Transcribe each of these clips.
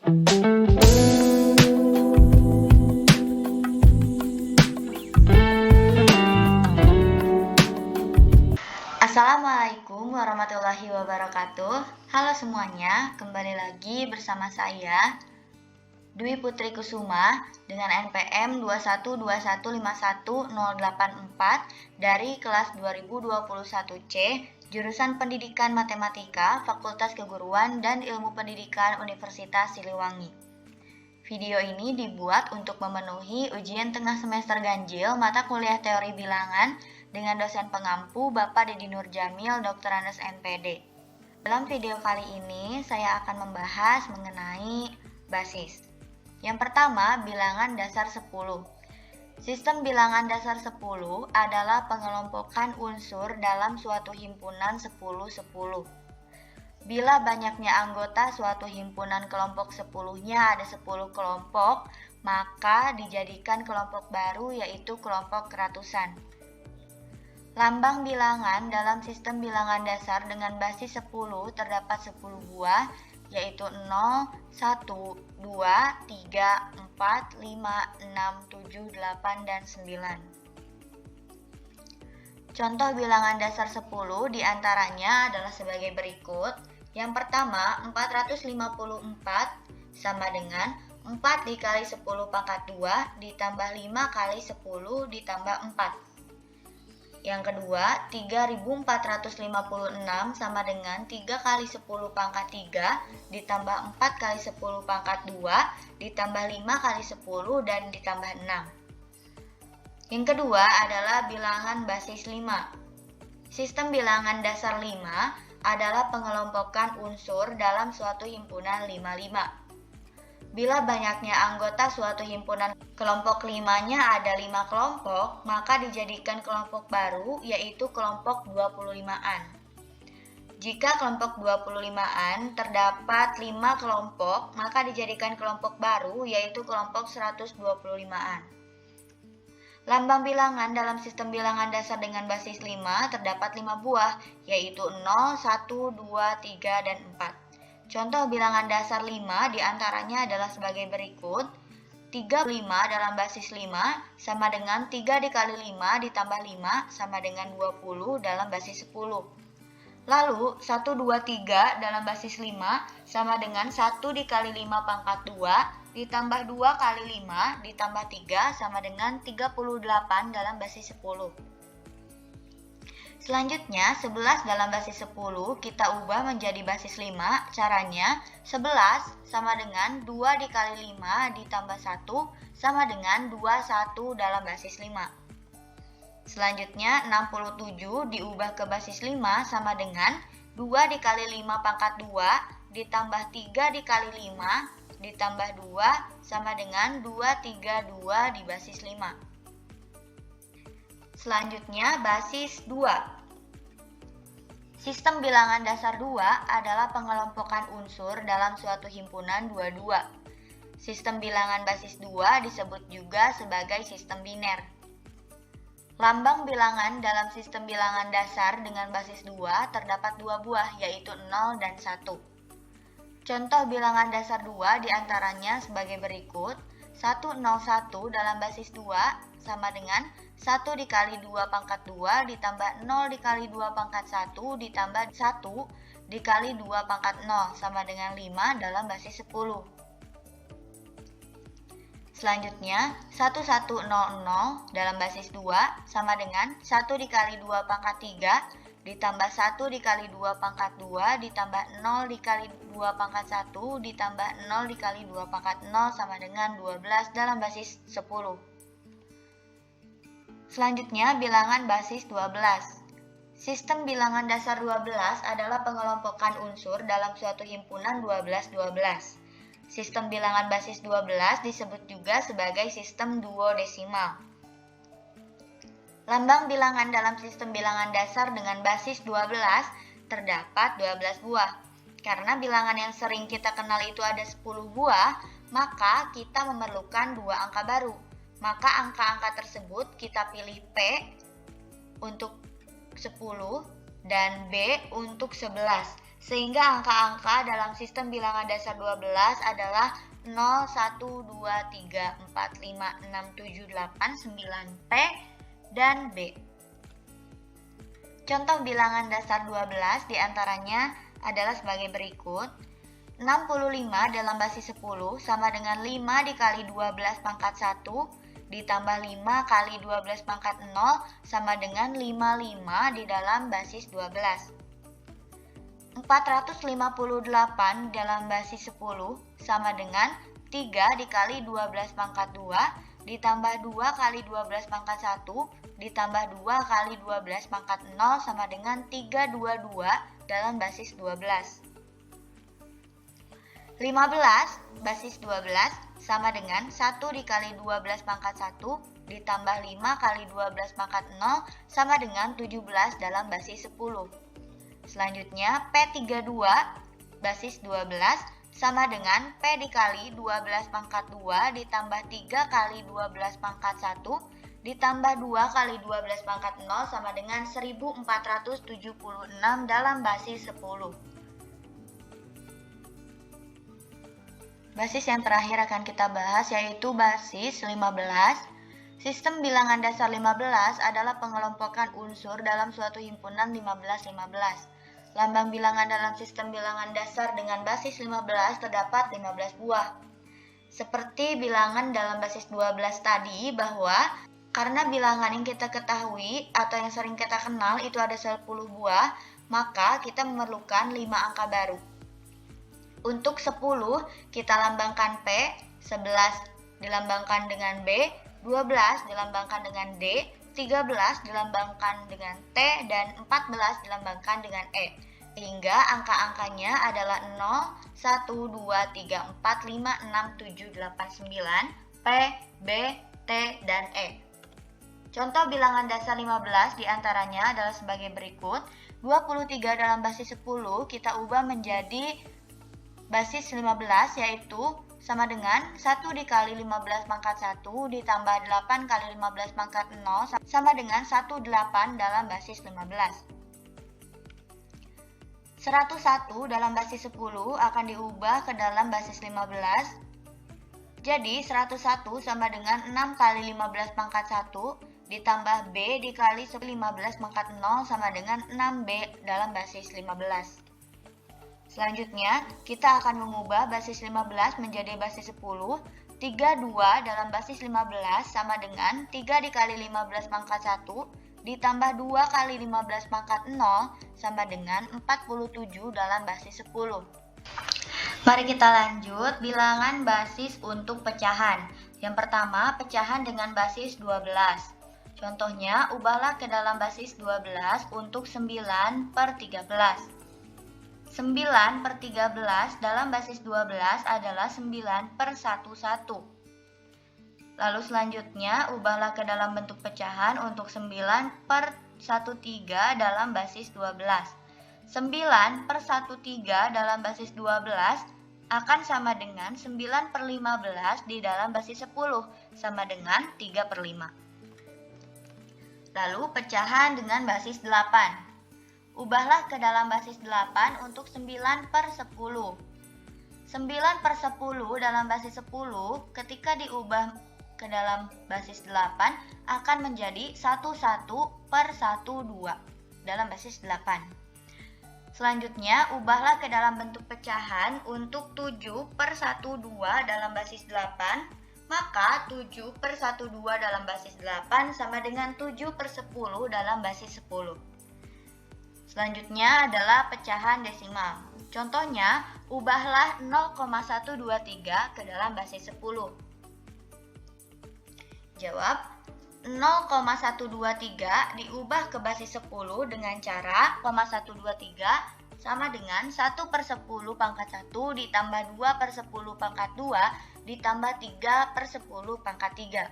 Assalamualaikum warahmatullahi wabarakatuh. Halo semuanya, kembali lagi bersama saya Dwi Putri Kusuma dengan NPM 212151084 dari kelas 2021C, jurusan Pendidikan Matematika, Fakultas Keguruan dan Ilmu Pendidikan Universitas Siliwangi. Video ini dibuat untuk memenuhi ujian tengah semester ganjil mata kuliah teori bilangan dengan dosen pengampu Bapak Dedi Nurjamil, Dr. Andes MPD. Dalam video kali ini, saya akan membahas mengenai basis. Yang pertama, bilangan dasar 10. Sistem bilangan dasar 10 adalah pengelompokan unsur dalam suatu himpunan 10-10. Bila banyaknya anggota suatu himpunan kelompok 10-nya ada 10 kelompok, maka dijadikan kelompok baru yaitu kelompok keratusan. Lambang bilangan dalam sistem bilangan dasar dengan basis 10 terdapat 10 buah, yaitu 0, 1, 2, 3, 4, 5, 6, 7, 8, dan 9. Contoh bilangan dasar 10 diantaranya adalah sebagai berikut. Yang pertama, 454 sama dengan 4 dikali 10 pangkat 2 ditambah 5 kali 10 ditambah 4. Yang kedua, 3456 sama dengan 3 kali 10 pangkat 3 ditambah 4 kali 10 pangkat 2 ditambah 5 kali 10 dan ditambah 6. Yang kedua adalah bilangan basis 5. Sistem bilangan dasar 5 adalah pengelompokan unsur dalam suatu himpunan 55. Bila banyaknya anggota suatu himpunan kelompok 5-nya ada 5 kelompok, maka dijadikan kelompok baru yaitu kelompok 25-an. Jika kelompok 25-an terdapat 5 kelompok, maka dijadikan kelompok baru yaitu kelompok 125-an. Lambang bilangan dalam sistem bilangan dasar dengan basis 5 terdapat 5 buah, yaitu 0, 1, 2, 3, dan 4. Contoh bilangan dasar 5 diantaranya adalah sebagai berikut. 35 dalam basis 5 sama dengan 3 dikali 5 ditambah 5 sama dengan 20 dalam basis 10. Lalu 1, 2, 3 dalam basis 5 sama dengan 1 dikali 5 pangkat 2 ditambah 2 kali 5 ditambah 3 sama dengan 38 dalam basis 10. Selanjutnya, 11 dalam basis 10 kita ubah menjadi basis 5. Caranya, 11 sama dengan 2 dikali 5 ditambah 1 sama dengan 21 dalam basis 5. Selanjutnya, 67 diubah ke basis 5 sama dengan 2 dikali 5 pangkat 2 ditambah 3 dikali 5 ditambah 2 sama dengan 232 di basis 5. Selanjutnya, basis 2. Sistem bilangan dasar 2 adalah pengelompokan unsur dalam suatu himpunan 22. Sistem bilangan basis 2 disebut juga sebagai sistem biner. Lambang bilangan dalam sistem bilangan dasar dengan basis 2 terdapat 2 buah, yaitu 0 dan 1. Contoh bilangan dasar 2 diantaranya sebagai berikut. 101 dalam basis 2 sama dengan 1 dikali 2 pangkat 2 ditambah 0 dikali 2 pangkat 1 ditambah 1 dikali 2 pangkat 0 sama dengan 5 dalam basis 10. Selanjutnya, 1100 dalam basis 2 sama dengan 1 dikali 2 pangkat 3 ditambah 1 dikali 2 pangkat 2 ditambah 0 dikali 2 pangkat 1 ditambah 0 dikali 2 pangkat 0 sama dengan 12 dalam basis 10. Selanjutnya, bilangan basis 12. Sistem bilangan dasar 12 adalah pengelompokan unsur dalam suatu himpunan 12-12. Sistem bilangan basis 12 disebut juga sebagai sistem duodesimal. Lambang bilangan dalam sistem bilangan dasar dengan basis 12 terdapat 12 buah. Karena bilangan yang sering kita kenal itu ada 10 buah, maka kita memerlukan 2 angka baru. Maka angka-angka tersebut kita pilih P untuk 10 dan B untuk 11. Sehingga angka-angka dalam sistem bilangan dasar 12 adalah 0, 1, 2, 3, 4, 5, 6, 7, 8, 9, P, dan B. Contoh bilangan dasar 12 diantaranya adalah sebagai berikut. 65 dalam basis 10 sama dengan 5 dikali 12 pangkat 1 ditambah 5 kali 12 pangkat 0 sama dengan 55 di dalam basis 12. 458 dalam basis 10 sama dengan 3 dikali 12 pangkat 2 ditambah 2 kali 12 pangkat 1 ditambah 2 kali 12 pangkat 0 sama dengan 322 dalam basis 12. 15 basis 12 sama dengan 1 dikali 12 pangkat 1 ditambah 5 kali 12 pangkat 0 sama dengan 17 dalam basis 10. Selanjutnya P32 basis 12 sama dengan P dikali 12 pangkat 2 ditambah 3 kali 12 pangkat 1 ditambah 2 kali 12 pangkat 0 sama dengan 1476 dalam basis 10. Basis yang terakhir akan kita bahas yaitu basis 15. Sistem bilangan dasar 15 adalah pengelompokan unsur dalam suatu himpunan 15-15. Lambang bilangan dalam sistem bilangan dasar dengan basis 15 terdapat 15 buah. Seperti bilangan dalam basis 12 tadi bahwa karena bilangan yang kita ketahui atau yang sering kita kenal itu ada 10 buah, maka kita memerlukan 5 angka baru. Untuk 10 kita lambangkan P, 11 dilambangkan dengan B, 12 dilambangkan dengan D, 13 dilambangkan dengan T, dan 14 dilambangkan dengan E. Hingga angka-angkanya adalah 0, 1, 2, 3, 4, 5, 6, 7, 8, 9, P, B, T, dan E. Contoh bilangan dasar 15 diantaranya adalah sebagai berikut. 23 dalam basis 10 kita ubah menjadi basis 15 yaitu sama dengan 1 dikali 15 pangkat 1 ditambah 8 kali 15 pangkat 0 sama dengan 18 dalam basis 15. 101 dalam basis 10 akan diubah ke dalam basis 15. Jadi 101 sama dengan 6 kali 15 pangkat 1 ditambah B dikali 15 pangkat 0 sama dengan 6B dalam basis 15. Selanjutnya, kita akan mengubah basis 15 menjadi basis 10. 32 dalam basis 15 sama dengan 3 dikali 15 pangkat 1 ditambah 2 kali 15 pangkat 0 sama dengan 47 dalam basis 10. Mari kita lanjut bilangan basis untuk pecahan. Yang pertama, pecahan dengan basis 12. Contohnya, ubahlah ke dalam basis 12 untuk 9 per 13. 9 per 13 dalam basis 12 adalah 9 per 11. Lalu selanjutnya, ubahlah ke dalam bentuk pecahan untuk 9 per 13 dalam basis 12. 9 per 13 dalam basis 12 akan sama dengan 9 per 15 di dalam basis 10, sama dengan 3 per 5. Lalu pecahan dengan basis 8. Ubahlah ke dalam basis 8 untuk 9 per 10. 9 per 10 dalam basis 10 ketika diubah ke dalam basis 8 akan menjadi 11 per 12 dalam basis 8. Selanjutnya, ubahlah ke dalam bentuk pecahan untuk 7 per 12 dalam basis 8. Maka 7 per 12 dalam basis 8 sama dengan 7 per 10 dalam basis 10. Selanjutnya adalah pecahan desimal. Contohnya, ubahlah 0,123 ke dalam basis 10. Jawab, 0,123 diubah ke basis 10 dengan cara 0,123 sama dengan 1 per 10 pangkat 1 ditambah 2 per 10 pangkat 2 ditambah 3 per 10 pangkat 3.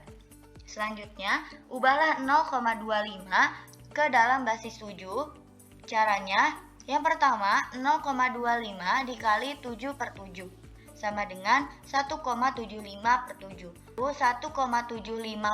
Selanjutnya, ubahlah 0,25 ke dalam basis 7. Caranya, yang pertama 0,25 dikali 7 per 7 sama dengan 1,75 per 7. 1,75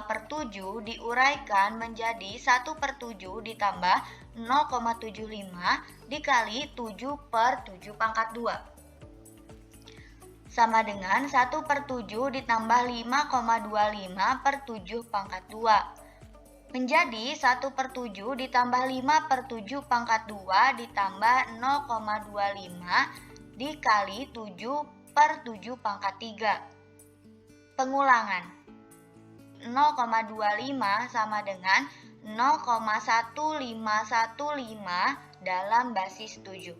per 7 diuraikan menjadi 1 per 7 ditambah 0,75 dikali 7 per 7 pangkat 2. Sama dengan 1 per 7 ditambah 5,25 per 7 pangkat 2. Menjadi 1 per 7 ditambah 5 per 7 pangkat 2 ditambah 0,25 dikali 7 per 7 pangkat 3. Pengulangan. 0,25 sama dengan 0,1515 dalam basis 7.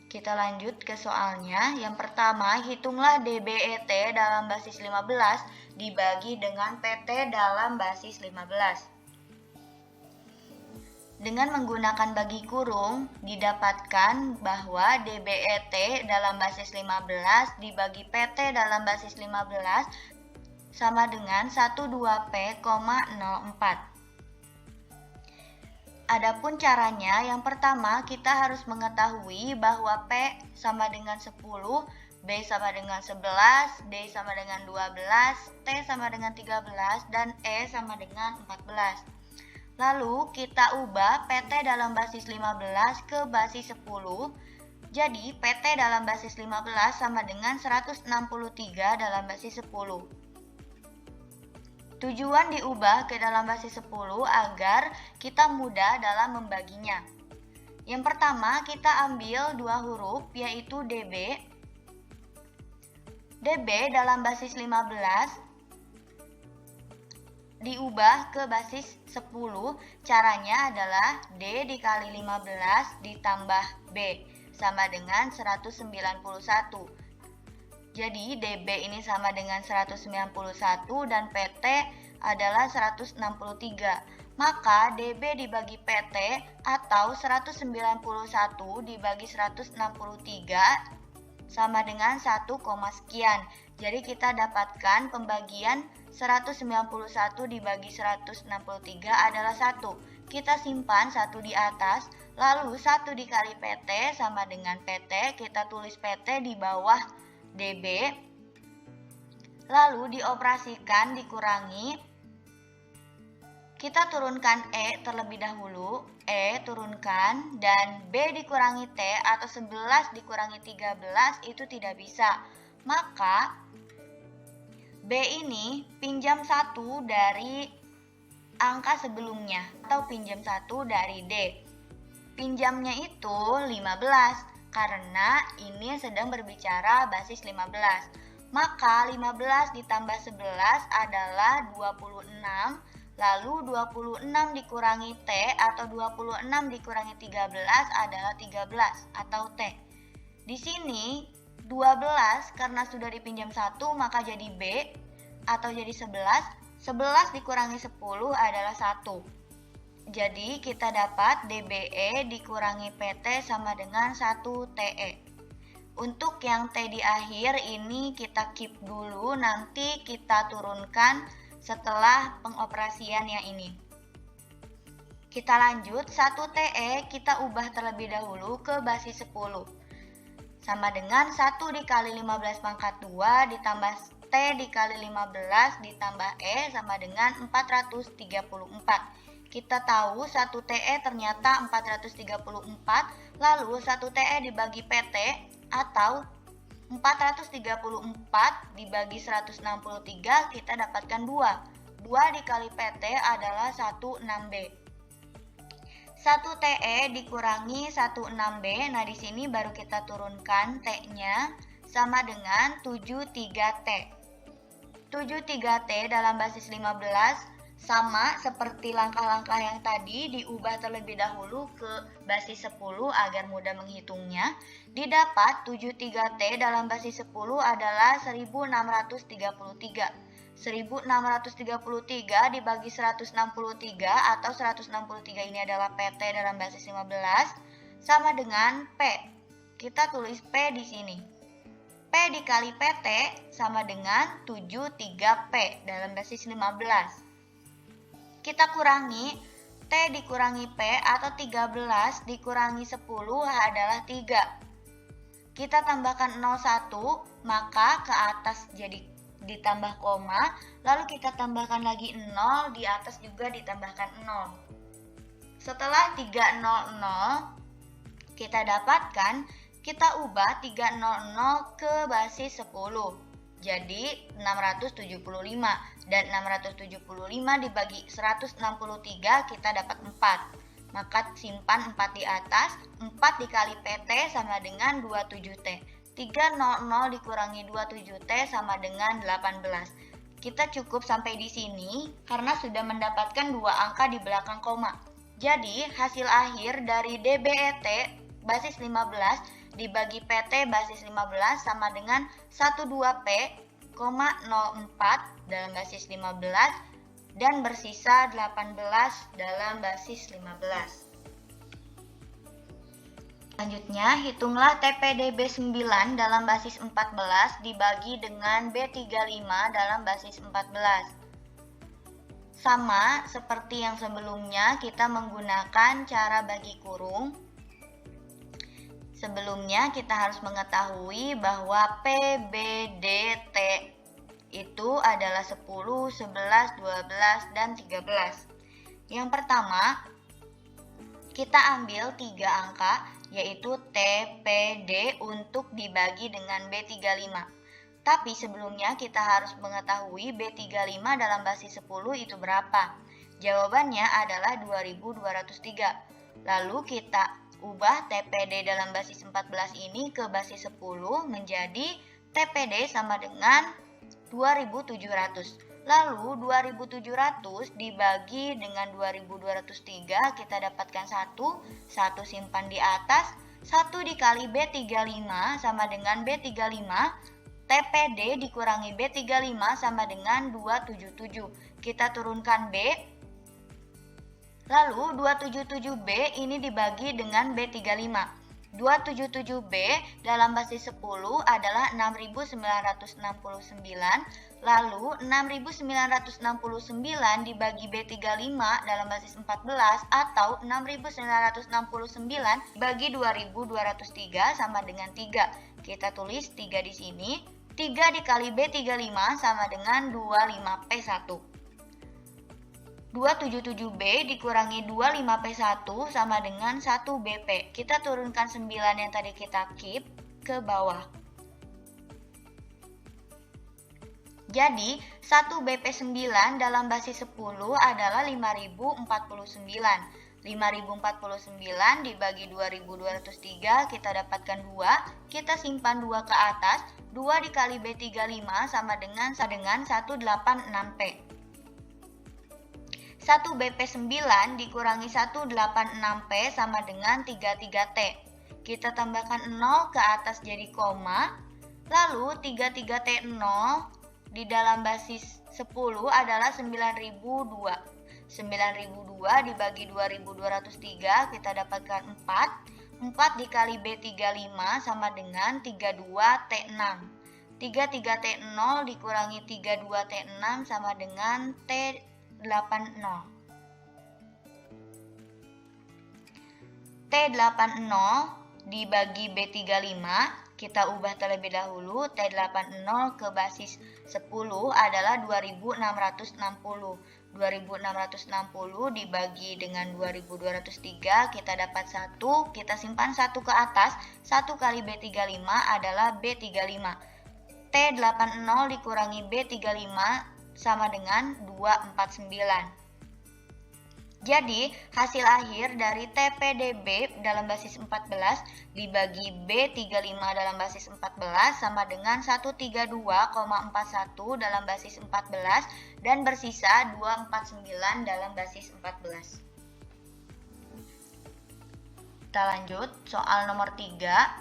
Kita lanjut ke soalnya. Yang pertama, hitunglah DBET dalam basis 15 dibagi dengan PT dalam basis 15. Dengan menggunakan bagi kurung, didapatkan bahwa DBET dalam basis 15 dibagi PT dalam basis 15 sama dengan 12P,04. Adapun caranya, yang pertama kita harus mengetahui bahwa P sama dengan 10, B sama dengan 11, D sama dengan 12, T sama dengan 13, dan E sama dengan 14. Lalu kita ubah PT dalam basis 15 ke basis 10. Jadi PT dalam basis 15 sama dengan 163 dalam basis 10. Tujuan diubah ke dalam basis 10 agar kita mudah dalam membaginya. Yang pertama kita ambil dua huruf yaitu DB. DB dalam basis 15 diubah ke basis 10. Caranya adalah D dikali 15 ditambah B sama dengan 191. Jadi DB ini sama dengan 191 dan PT adalah 163. Maka DB dibagi PT atau 191 dibagi 163 sama dengan 1, sekian. Jadi kita dapatkan pembagian 191 dibagi 163 adalah 1. Kita simpan 1 di atas, lalu 1 dikali PT sama dengan PT, kita tulis PT di bawah DB, lalu dioperasikan dikurangi, kita turunkan E terlebih dahulu, E turunkan, dan B dikurangi T atau 11 dikurangi 13 itu tidak bisa. Maka B ini pinjam 1 dari angka sebelumnya atau pinjam 1 dari D. Pinjamnya itu 15. Karena ini sedang berbicara basis 15. Maka 15 ditambah 11 adalah 26. Lalu 26 dikurangi T atau 26 dikurangi 13 adalah 13 atau T. Di sini 12 karena sudah dipinjam 1 maka jadi B atau jadi 11. 11 dikurangi 10 adalah 1. Jadi kita dapat DBE dikurangi PT sama dengan 1 TE. Untuk yang T di akhir ini kita keep dulu, nanti kita turunkan setelah pengoperasian yang ini. Kita lanjut, 1 TE kita ubah terlebih dahulu ke basis 10. Sama dengan 1 dikali 15 pangkat 2 ditambah T dikali 15 ditambah E sama dengan 434. Kita tahu 1 TE ternyata 434, lalu 1 TE dibagi PT atau 434 dibagi 163 kita dapatkan 2. 2 dikali PT adalah 16B. 1 TE dikurangi 16B, nah di sini baru kita turunkan T-nya sama dengan 73T. 73T dalam basis 15 sama seperti langkah-langkah yang tadi, diubah terlebih dahulu ke basis 10 agar mudah menghitungnya. Didapat 73T dalam basis 10 adalah 1633. 1633 dibagi 163 atau 163 ini adalah PT dalam basis 15 sama dengan P. Kita tulis P di sini. P dikali PT sama dengan 73P dalam basis 15. Kita kurangi T dikurangi P atau 13 dikurangi 10 adalah 3. Kita tambahkan 01, maka ke atas jadi ditambah koma, lalu kita tambahkan lagi 0, di atas juga ditambahkan 0. Setelah 300, kita dapatkan, kita ubah 300 ke basis 10. Jadi 675, dan 675 dibagi 163 kita dapat 4. Maka simpan 4 di atas, 4 dikali PT sama dengan 27T. 300 dikurangi 27T sama dengan 18. Kita cukup sampai di sini karena sudah mendapatkan 2 angka di belakang koma. Jadi hasil akhir dari DBET basis 15 dibagi PT basis 15 sama dengan 12P,04 dalam basis 15 dan bersisa 18 dalam basis 15. Selanjutnya, hitunglah TPDB 9 dalam basis 14 dibagi dengan B35 dalam basis 14. Sama seperti yang sebelumnya, kita menggunakan cara bagi kurung. Sebelumnya kita harus mengetahui bahwa PBDT itu adalah 10, 11, 12, dan 13. Yang pertama, kita ambil 3 angka, yaitu TPD untuk dibagi dengan B35. Tapi sebelumnya kita harus mengetahui B35 dalam basis 10 itu berapa. Jawabannya adalah 2203. Lalu kita ubah TPD dalam basis 14 ini ke basis 10 menjadi TPD sama dengan 2700. Lalu 2700 dibagi dengan 2203 kita dapatkan 1 simpan di atas, 1 dikali B35 sama dengan B35, TPD dikurangi B35 sama dengan 277. Kita turunkan B. Lalu 277B ini dibagi dengan B35. 277B dalam basis 10 adalah 6969. Lalu 6969 dibagi B35 dalam basis 14 atau 6969 bagi 2203 sama dengan 3. Kita tulis 3 di sini. 3 dikali B35 sama dengan 25P1. 277B dikurangi 25P1 sama dengan 1BP. Kita turunkan 9 yang tadi kita keep ke bawah. Jadi, 1BP9 dalam basis 10 adalah 5049. 5049 dibagi 2203 kita dapatkan 2. Kita simpan 2 ke atas. 2 dikali B35 sama dengan 186P. 1BP9 dikurangi 186P sama dengan 33T. Kita tambahkan 0 ke atas jadi koma. Lalu 33T0 di dalam basis 10 adalah 9002. 9002 dibagi 2203 kita dapatkan 4. 4 dikali B35 sama dengan 32T6. 33T0 dikurangi 32T6 sama dengan T80. T80 dibagi B35, kita ubah terlebih dahulu. T80 ke basis 10 adalah 2660. 2660 dibagi dengan 2203 kita dapat 1, kita simpan 1 ke atas. 1 kali B35 adalah B35. T80 dikurangi B35 sama dengan 249. Jadi, hasil akhir dari TPDB dalam basis 14 dibagi B35 dalam basis 14 sama dengan 132,41 dalam basis 14 dan bersisa 249 dalam basis 14. Kita lanjut, soal nomor 3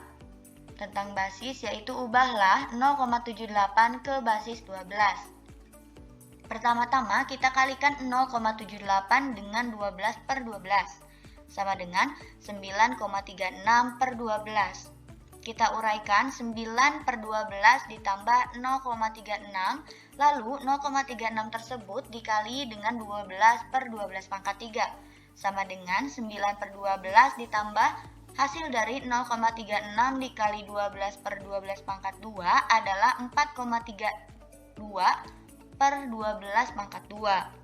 tentang basis, yaitu ubahlah 0,78 ke basis 12. Pertama-tama kita kalikan 0,78 dengan 12 per 12 sama dengan 9,36 per 12. Kita uraikan 9 per 12 ditambah 0,36, lalu 0,36 tersebut dikali dengan 12 per 12 pangkat 3. sama dengan 9/12 ditambah hasil dari 0,36 dikali 12 per 12 pangkat 2 adalah 4,32/12 pangkat 2.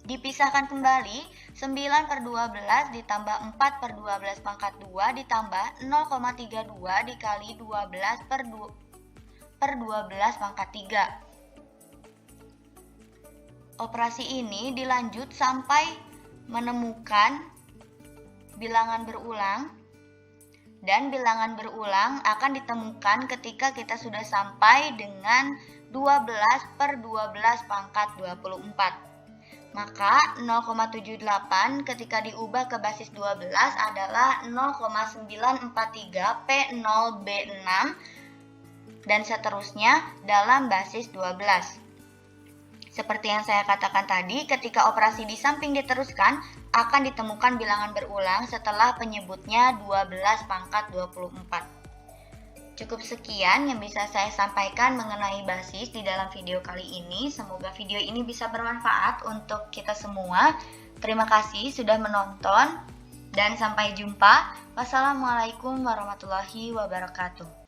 Dipisahkan kembali, 9/12 ditambah 4/12 pangkat 2 ditambah 0,32 dikali 12 per 12 pangkat 3. Operasi ini dilanjut sampai menemukan bilangan berulang, dan bilangan berulang akan ditemukan ketika kita sudah sampai dengan 12/12 pangkat 24. Maka 0,78 ketika diubah ke basis 12 adalah 0,943 P0B6 dan seterusnya dalam basis 12. Seperti yang saya katakan tadi, ketika operasi di samping diteruskan, akan ditemukan bilangan berulang setelah penyebutnya 12 pangkat 24. Cukup sekian yang bisa saya sampaikan mengenai basis di dalam video kali ini. Semoga video ini bisa bermanfaat untuk kita semua. Terima kasih sudah menonton dan sampai jumpa. Wassalamualaikum warahmatullahi wabarakatuh.